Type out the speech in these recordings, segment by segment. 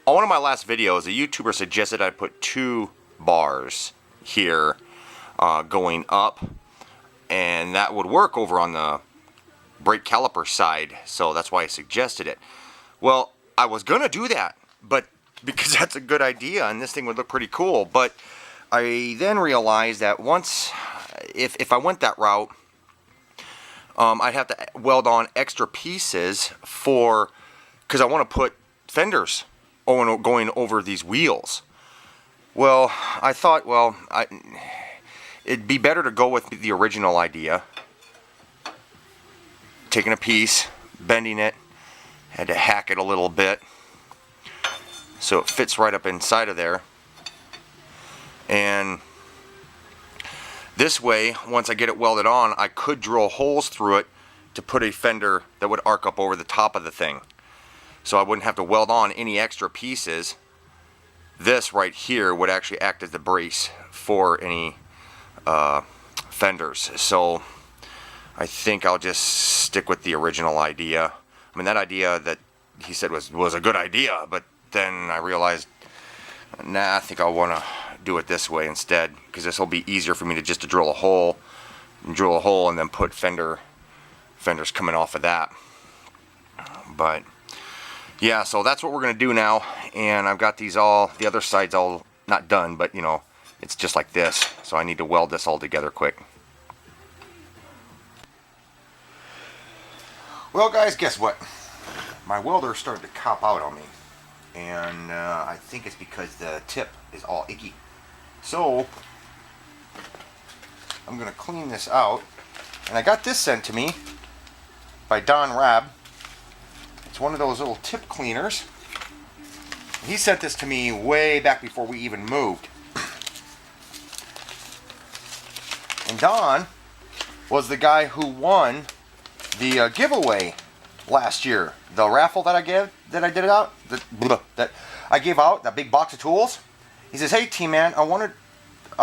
On one of my last videos, a YouTuber suggested I put 2 bars here going up, and that would work over on the brake caliper side, so that's why I suggested it. Well, I was gonna do that, but because that's a good idea and this thing would look pretty cool, but I then realized that once, if I went that route, I'd have to weld on extra pieces because I want to put fenders going over these wheels. Well, I thought, it'd be better to go with the original idea. Taking a piece, bending it, had to hack it a little bit so it fits right up inside of there. And this way, once I get it welded on, I could drill holes through it to put a fender that would arc up over the top of the thing. So I wouldn't have to weld on any extra pieces. This right here would actually act as the brace for any fenders. So I think I'll just stick with the original idea. I mean, that idea that he said was a good idea, but then I realized, nah, I think I'll want to do it this way instead, because this will be easier for me to just drill a hole and then put fenders coming off of that. But yeah, so that's what we're gonna do now, and I've got the other sides all not done, but you know, it's just like this, so I need to weld this all together quick. Well guys, guess what? My welder started to cop out on me, and I think it's because the tip is all icky. So I'm gonna clean this out, and I got this sent to me by Don Rab. It's one of those little tip cleaners. He sent this to me way back before we even moved. And Don was the guy who won the giveaway last year. The raffle that I gave out, that big box of tools. He says, "Hey T-Man, I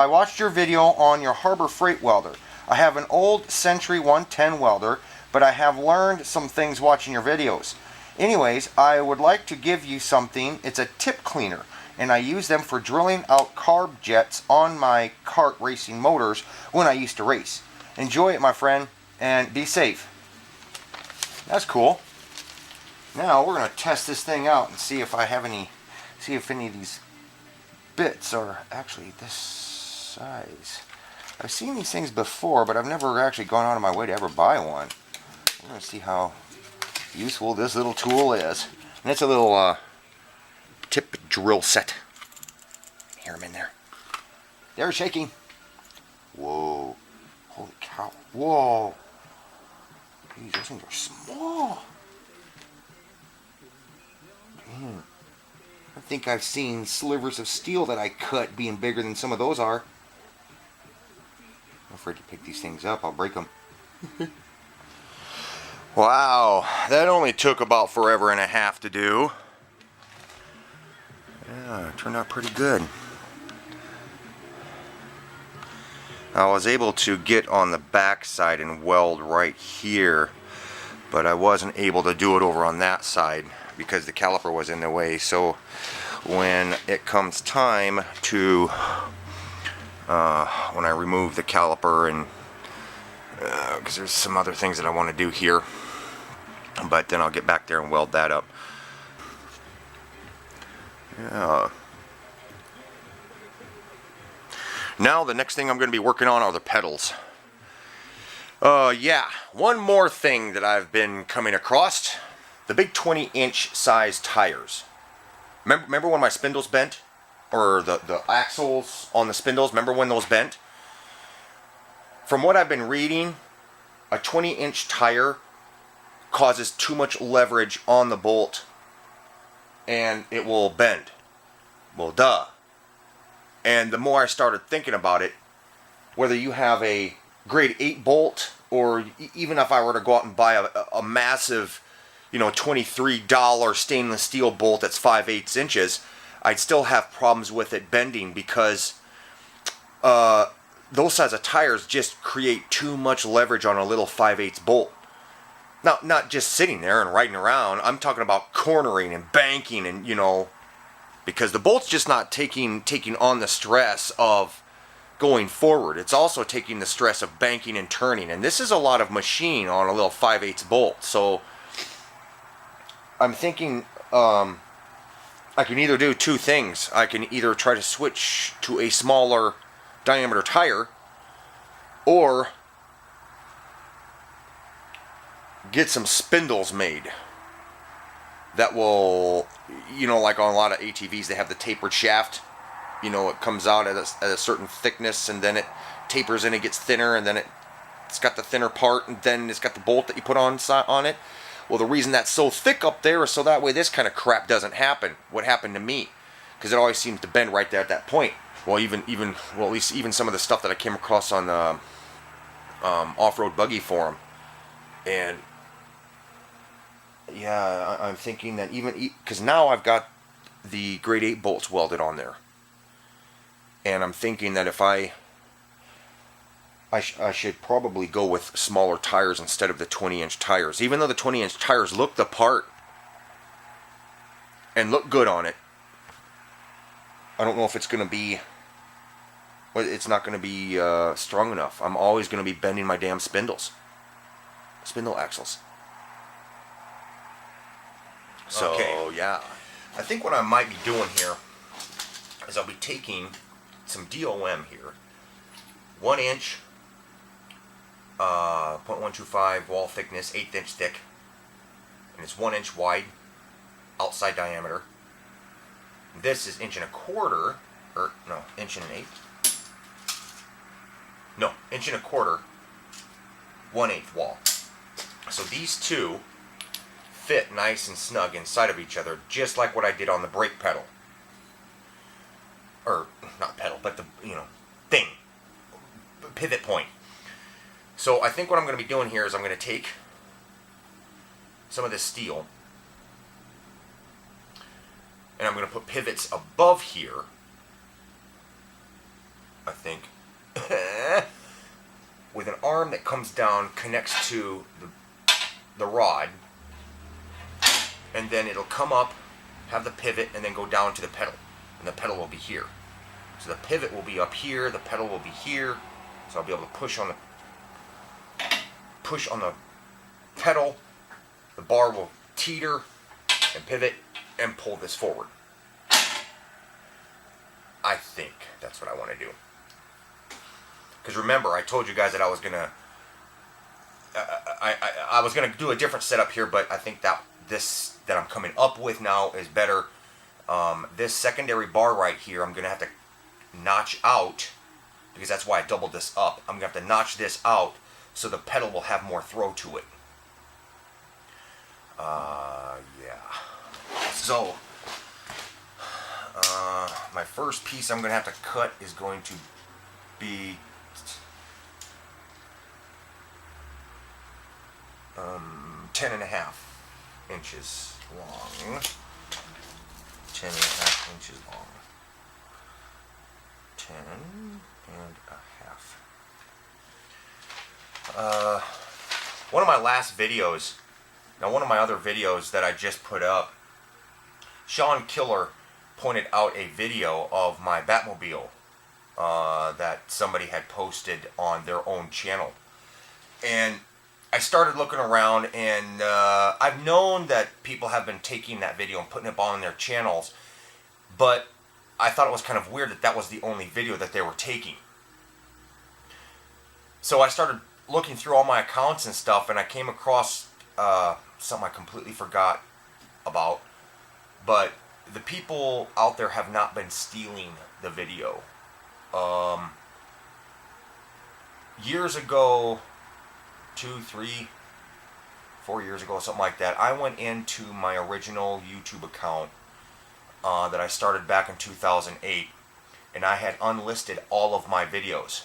watched your video on your Harbor Freight welder. I have an old Century 110 welder, but I have learned some things watching your videos. Anyways, I would like to give you something. It's a tip cleaner, and I use them for drilling out carb jets on my kart racing motors when I used to race. Enjoy it, my friend, and be safe." That's cool. Now we're going to test this thing out and see if any of these bits are actually this size. I've seen these things before, but I've never actually gone out of my way to ever buy one. We're going to see how useful this little tool is. And it's a little tip drill set. Hear him in there. They're shaking. Whoa. Holy cow. Whoa. These things are small. Damn. I think I've seen slivers of steel that I cut being bigger than some of those are. I'm afraid to pick these things up. I'll break them. Wow, that only took about forever and a half to do. Yeah, it turned out pretty good. I was able to get on the back side and weld right here, but I wasn't able to do it over on that side because the caliper was in the way. So when it comes time to when I remove the caliper, and because there's some other things that I want to do here, but then I'll get back there and weld that up. Yeah. Now the next thing I'm going to be working on are the pedals. Yeah, one more thing that I've been coming across: the big 20-inch size tires. Remember when my spindles bent? Or the axles on the spindles, remember when those bent? From what I've been reading, a 20-inch tire causes too much leverage on the bolt and it will bend. Well, duh. And the more I started thinking about it, whether you have a grade 8 bolt, or even if I were to go out and buy a massive, $23 stainless steel bolt that's 5/8 inches, I'd still have problems with it bending, because those size of tires just create too much leverage on a little 5/8 bolt. Now, not just sitting there and riding around. I'm talking about cornering and banking and, because the bolt's just not taking on the stress of going forward. It's also taking the stress of banking and turning, and this is a lot of machine on a little 5/8 bolt. So I'm thinking I can either do two things. I can either try to switch to a smaller diameter tire, or get some spindles made that will, you know, like on a lot of ATVs, they have the tapered shaft. You know, it comes out at a certain thickness, and then it tapers and it gets thinner, and then it's got the thinner part, and then it's got the bolt that you put on it. Well, the reason that's so thick up there is so that way this kind of crap doesn't happen. What happened to me? Because it always seems to bend right there at that point. Well, at least even some of the stuff that I came across on the off-road buggy forum, and yeah, I'm thinking that because now I've got the grade 8 bolts welded on there, and I'm thinking that if I should probably go with smaller tires instead of the 20-inch tires. Even though the 20-inch tires look the part and look good on it, I don't know if it's going to be, it's not going to be strong enough. I'm always going to be bending my damn spindle axles. So, okay. Yeah. I think what I might be doing here is I'll be taking some DOM here, 1 inch, 0.125 wall thickness, 1/8 inch thick, and it's 1 inch wide, outside diameter. This is 1.25 inch, 1.25 1/8 wall. So these two fit nice and snug inside of each other, just like what I did on the brake pedal, or not pedal, but the thing, pivot point. So I think what I'm going to be doing here is I'm going to take some of this steel and I'm going to put pivots above here, I think, with an arm that comes down, connects to the rod, and then it'll come up, have the pivot, and then go down to the pedal, and the pedal will be here. So the pivot will be up here, the pedal will be here, so I'll be able to push on the pedal, the bar will teeter and pivot and pull this forward. I think that's what I want to do. Because remember, I told you guys that I was gonna I was gonna do a different setup here, but I think that this that I'm coming up with now is better. This secondary bar right here, I'm gonna have to notch out, because that's why I doubled this up. I'm gonna have to notch this out so the pedal will have more throw to it. Yeah. So, my first piece I'm going to have to cut is going to be 10.5 inches long. 10.5 inches long. 10.5. One of my last videos, now one of my other videos that I just put up, Sean Killer pointed out a video of my Batmobile that somebody had posted on their own channel. And I started looking around, and I've known that people have been taking that video and putting it on their channels, but I thought it was kind of weird that that was the only video that they were taking. So I started looking through all my accounts and stuff, and I came across something I completely forgot about. But the people out there have not been stealing the video. Years ago, 2, 3, 4 years ago, something like that, I went into my original YouTube account that I started back in 2008, and I had unlisted all of my videos.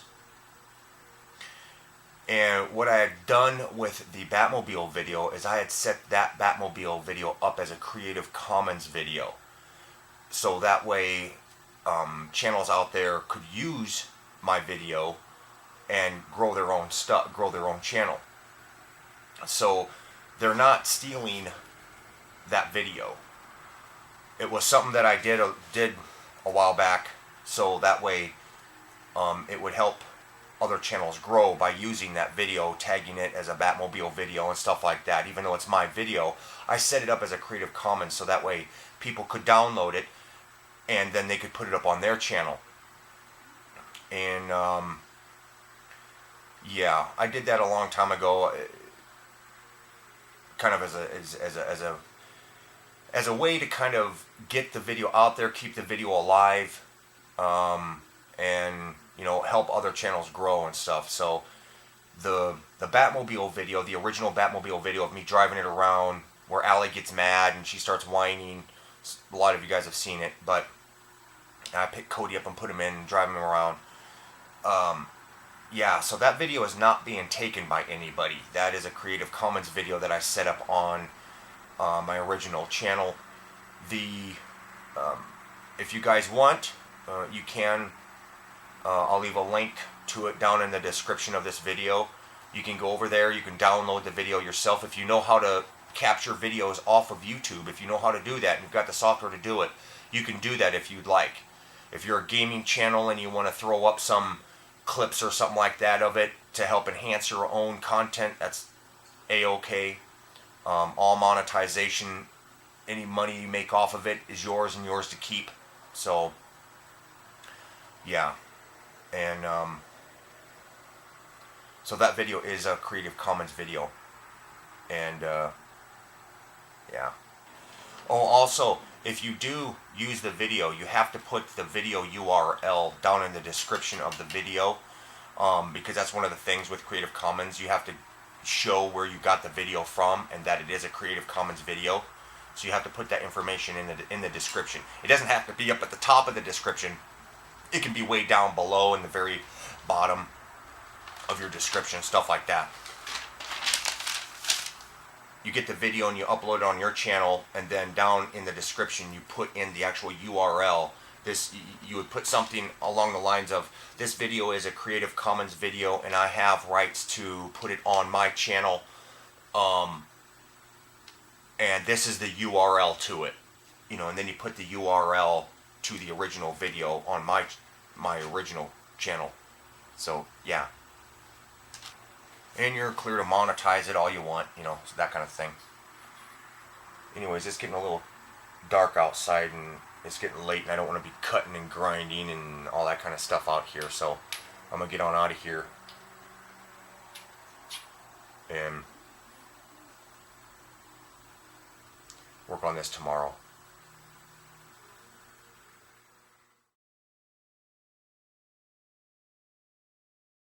And what I had done with the Batmobile video is I had set that Batmobile video up as a Creative Commons video. So that way channels out there could use my video and grow their own stuff, grow their own channel. So they're not stealing that video. it was something that I did a while back, so that way it would help other channels grow by using that video, tagging it as a Batmobile video and stuff like that. Even though it's my video, I set it up as a Creative Commons so that way people could download it and then they could put it up on their channel. And yeah, I did that a long time ago, kind of as a way to kind of get the video out there, keep the video alive, and you know, help other channels grow and stuff. So the Batmobile video, the original Batmobile video of me driving it around, where Allie gets mad and she starts whining. A lot of you guys have seen it, but I picked Cody up and put him in and drive him around. Yeah, so that video is not being taken by anybody. That is a Creative Commons video that I set up on my original channel. If you guys want, you can. I'll leave a link to it down in the description of this video. You can go over there. You can download the video yourself. If you know how to capture videos off of YouTube, if you know how to do that and you've got the software to do it, you can do that if you'd like. If you're a gaming channel and you want to throw up some clips or something like that of it to help enhance your own content, that's A-OK. All monetization, any money you make off of it is yours and yours to keep. So yeah, and so that video is a Creative Commons video. And yeah. Oh, also, if you do use the video, you have to put the video URL down in the description of the video, because that's one of the things with Creative Commons. You have to show where you got the video from and that it is a Creative Commons video. So you have to put that information in the description. It doesn't have to be up at the top of the description. It can be way down below in the very bottom of your description, stuff like that. You get the video and you upload it on your channel, and then down in the description you put in the actual URL. You would put something along the lines of, this video is a Creative Commons video and I have rights to put it on my channel, and this is the URL to it, you know, and then you put the URL to the original video on my original channel. So yeah, and you're clear to monetize it all you want, you know, so that kind of thing. Anyways, it's getting a little dark outside and it's getting late, and I don't want to be cutting and grinding and all that kind of stuff out here, so I'm gonna get on out of here and work on this tomorrow.